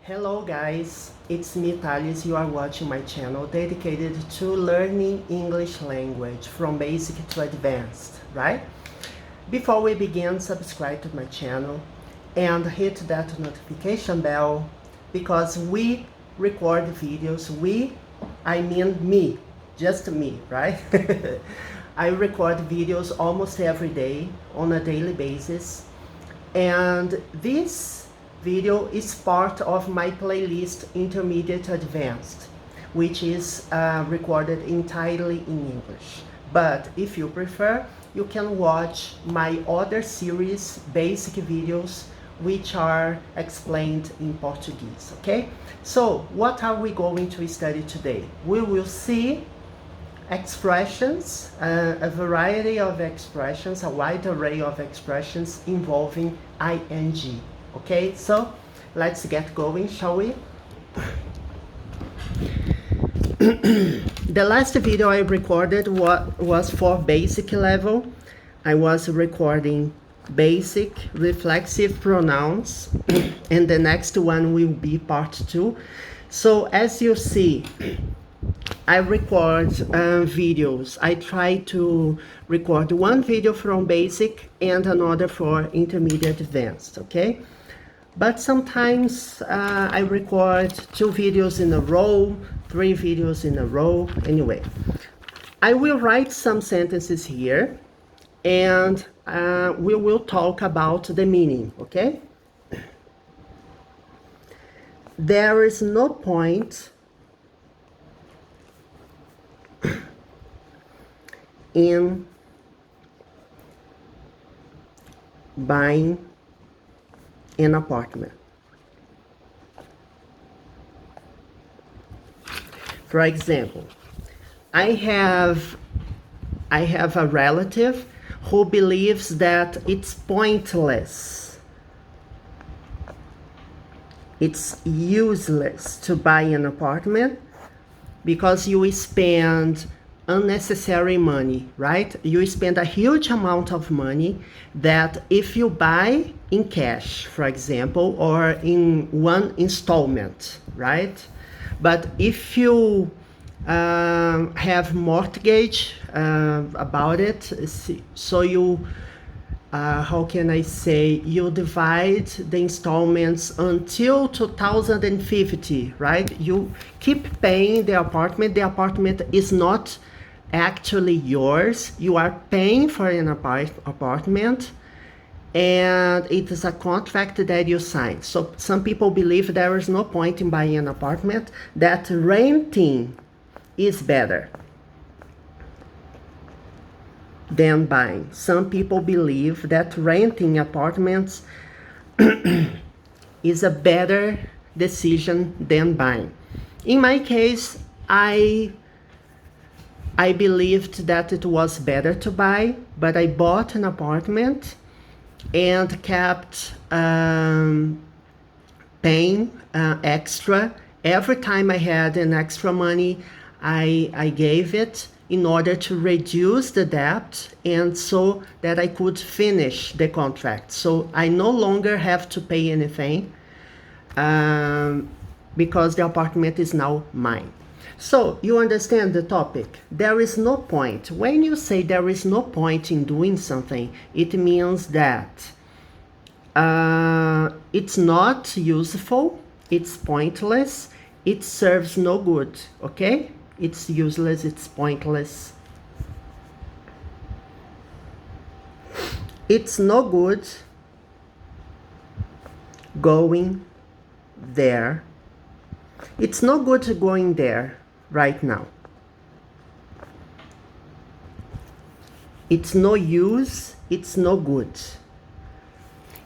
Hello guys, it's me Thales. You are watching my channel dedicated to learning English language from basic to advanced, right? Before we begin, subscribe to my channel and hit that notification bell because we record videos. I mean me, just me, right? I record videos almost every day on a daily basis, and this video is part of my playlist Intermediate Advanced, which is recorded entirely in English. But if you prefer, you can watch my other series, basic videos, which are explained in Portuguese, okay? So, what are we going to study today? We will see expressions, a variety of expressions, a wide array of expressions involving ing. Okay, so let's get going, shall we? The last video I recorded was for basic level. I was recording basic reflexive pronouns, and the next one will be part 2. So as you see, I record videos. I try to record one video from basic and another for intermediate advanced, okay? But sometimes I record 2 videos in a row, 3 videos in a row. Anyway, I will write some sentences here and we will talk about the meaning, okay? There is no point in buying an apartment. For example, I have a relative who believes that it's pointless, it's useless to buy an apartment because you spend unnecessary money, right? You spend a huge amount of money that if you buy in cash, for example, or in one installment, right? But if you have mortgage about it, so you, how can I say, you divide the installments until 2050, right? You keep paying the apartment is not actually yours. You are paying for an apartment, and it is a contract that you sign. So some people believe there is no point in buying an apartment, that renting is better than buying. Some people believe that renting apartments is a better decision than buying. In my case, I believed that it was better to buy, but I bought an apartment and kept paying extra. Every time I had an extra money, I gave it in order to reduce the debt and so that I could finish the contract. So I no longer have to pay anything because the apartment is now mine. So you understand the topic? There is no point. When you say there is no point in doing something, it means that it's not useful, it's pointless, it serves no good, okay? It's useless, it's pointless. It's no good going there. It's no good going there right now. It's no use, it's no good.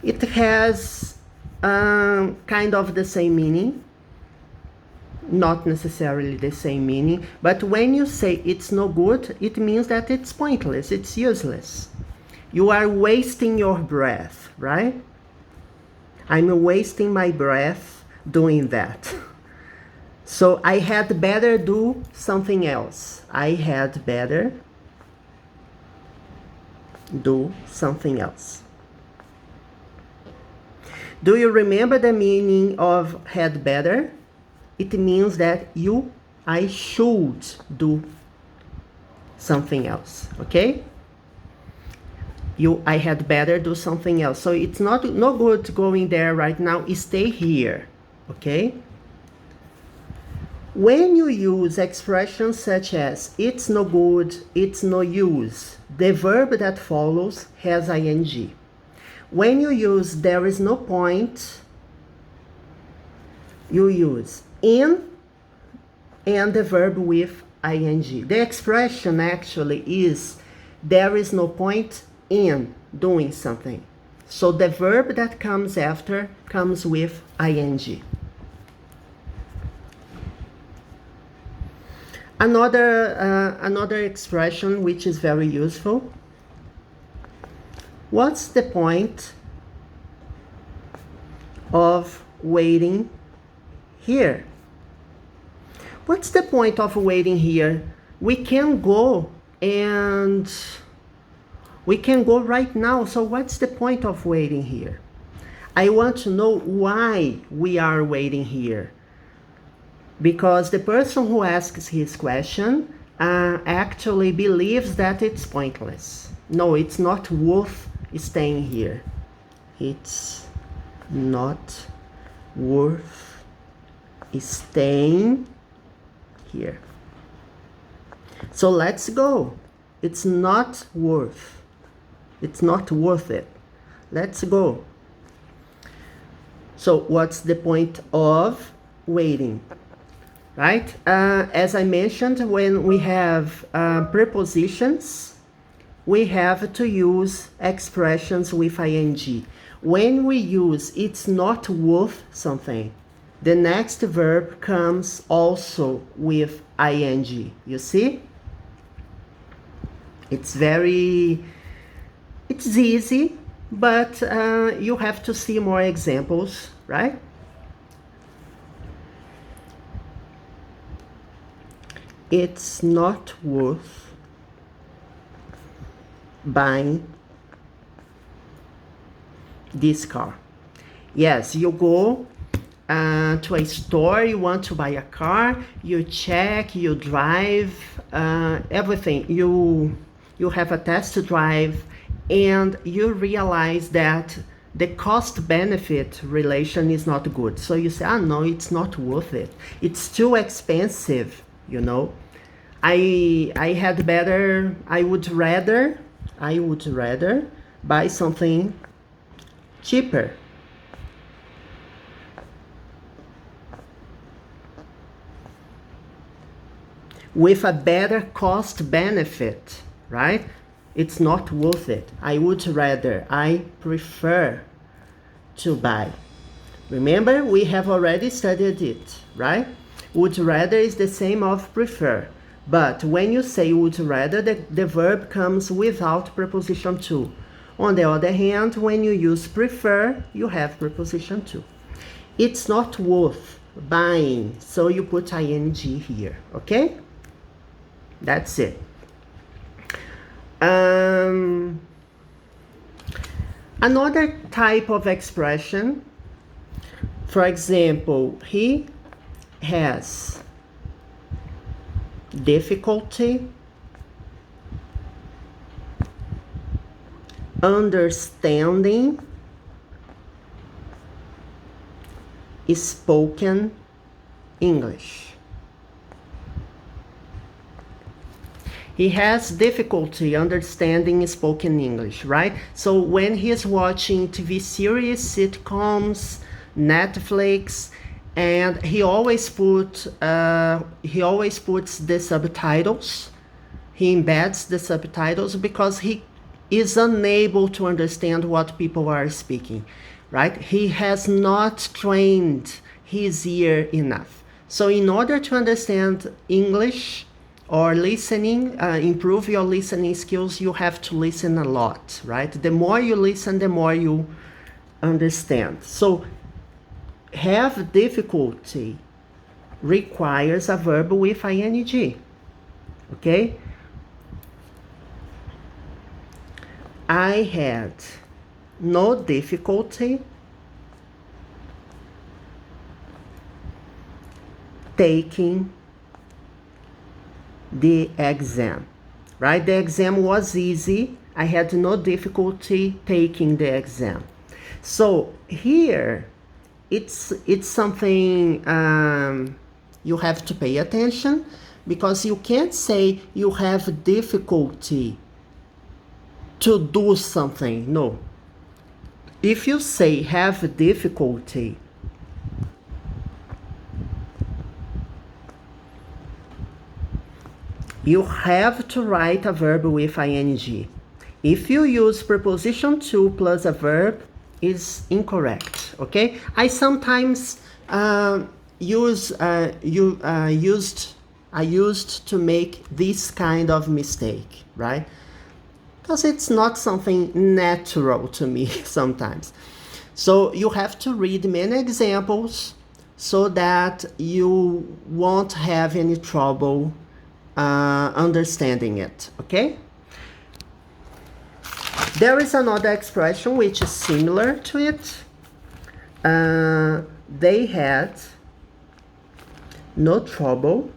It has kind of the same meaning, not necessarily the same meaning, but when you say it's no good, it means that it's pointless, it's useless. You are wasting your breath, right? I'm wasting my breath doing that. So I had better do something else. I had better do something else. Do you remember the meaning of had better? It means that I should do something else, okay? I had better do something else. So it's no good going there right now. Stay here, okay? When you use expressions such as it's no good, it's no use, the verb that follows has ing. When you use there is no point, you use in and the verb with ing. The expression actually is there is no point in doing something. So the verb that comes after comes with ing. Another expression which is very useful. What's the point of waiting here? What's the point of waiting here? We can go right now. So what's the point of waiting here? I want to know why we are waiting here. Because the person who asks his question actually believes that it's pointless. No, it's not worth staying here. It's not worth staying here. So let's go. It's not worth it. Let's go. So what's the point of waiting? Right? As I mentioned, when we have prepositions, we have to use expressions with ing. When we use it's not worth something, the next verb comes also with ing. You see? It's easy, but you have to see more examples, right? It's not worth buying this car. Yes, you go to a store, you want to buy a car, you check, you drive, everything. You have a test drive and you realize that the cost-benefit relation is not good. So you say, no, it's not worth it. It's too expensive, you know. I would rather buy something cheaper. With a better cost benefit, right? It's not worth it. I prefer to buy. Remember, we have already studied it, right? Would rather is the same of prefer. But when you say would rather, the verb comes without preposition to. On the other hand, when you use prefer, you have preposition to. It's not worth buying, so you put ing here, okay? That's it. Another type of expression, for example, he has difficulty understanding spoken English. He has difficulty understanding spoken English, right? So when he's watching TV series, sitcoms, Netflix, and he always puts the subtitles. He embeds the subtitles because he is unable to understand what people are speaking, right? He has not trained his ear enough. So in order to understand English or listening, improve your listening skills, you have to listen a lot, right? The more you listen, the more you understand. So have difficulty requires a verb with ing, okay? I had no difficulty taking the exam, right? The exam was easy. I had no difficulty taking the exam. So here, it's something you have to pay attention, because you can't say you have difficulty to do something. No. If you say have difficulty, you have to write a verb with ing. If you use preposition to plus a verb, is incorrect, okay? I sometimes used to make this kind of mistake, right? Because it's not something natural to me sometimes. So you have to read many examples so that you won't have any trouble understanding it, okay? There is another expression which is similar to it. They had no trouble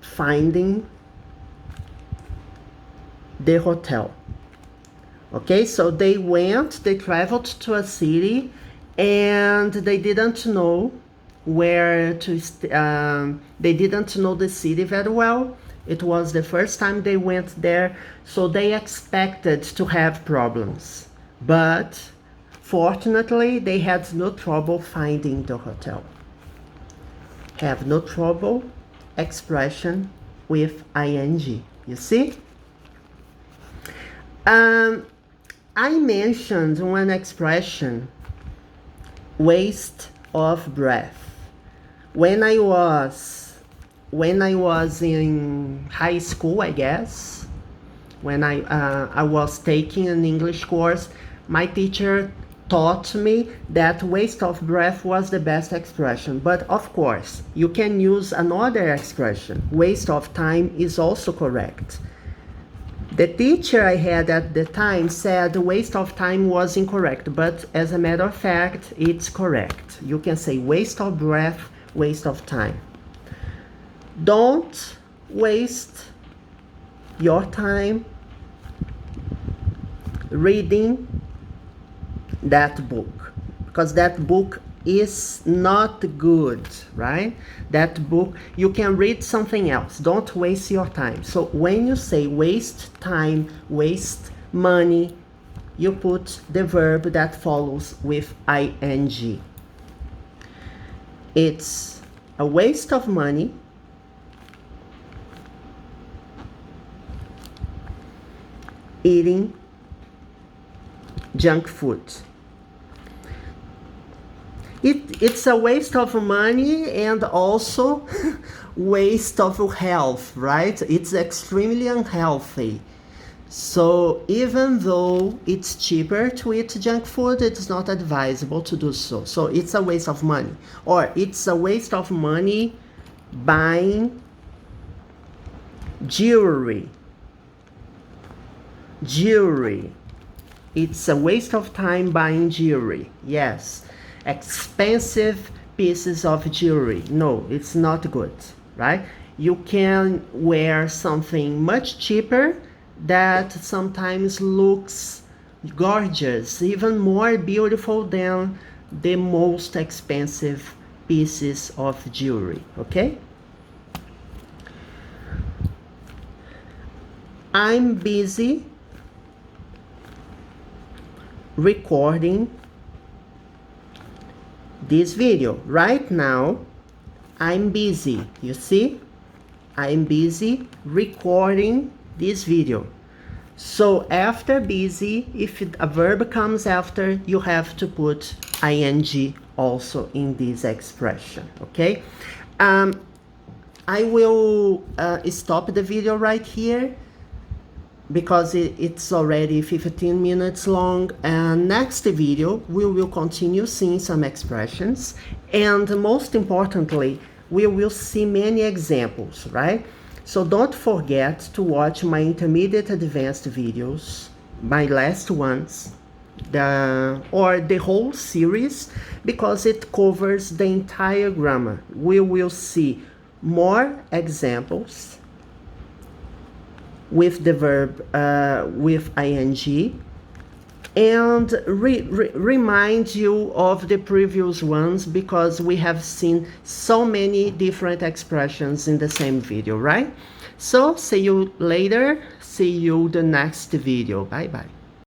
finding the hotel. Okay, so they traveled to a city and they didn't know where to they didn't know the city very well. It was the first time they went there, so they expected to have problems, but fortunately they had no trouble finding the hotel. Have no trouble, expression with ing, you see? I mentioned one expression, waste of breath. When I was in high school, I guess, when I was taking an English course, my teacher taught me that waste of breath was the best expression. But of course, you can use another expression. Waste of time is also correct. The teacher I had at the time said waste of time was incorrect, but as a matter of fact, it's correct. You can say waste of breath, waste of time. Don't waste your time reading that book, because that book is not good, right? That book, you can read something else. Don't waste your time. So when you say waste time, waste money, you put the verb that follows with ing. It's a waste of money eating junk food. It's a waste of money and also waste of health, right? It's extremely unhealthy. So even though it's cheaper to eat junk food, it's not advisable to do so. So it's a waste of money. Or it's a waste of money buying jewelry. Jewelry. It's a waste of time buying jewelry. Yes. Expensive pieces of jewelry. No, it's not good, right? You can wear something much cheaper that sometimes looks gorgeous, even more beautiful than the most expensive pieces of jewelry, okay? I'm busy recording this video. Right now, I'm busy, you see? I'm busy recording this video. So after busy, if a verb comes after, you have to put ing also in this expression, okay? I will stop the video right here because it's already 15 minutes long, and next video we will continue seeing some expressions, and most importantly we will see many examples, right? So don't forget to watch my intermediate advanced videos, my last ones, or the whole series, because it covers the entire grammar. We will see more examples with the verb with ing, and remind you of the previous ones, because we have seen so many different expressions in the same video, right? So see you later, see you the next video. Bye bye.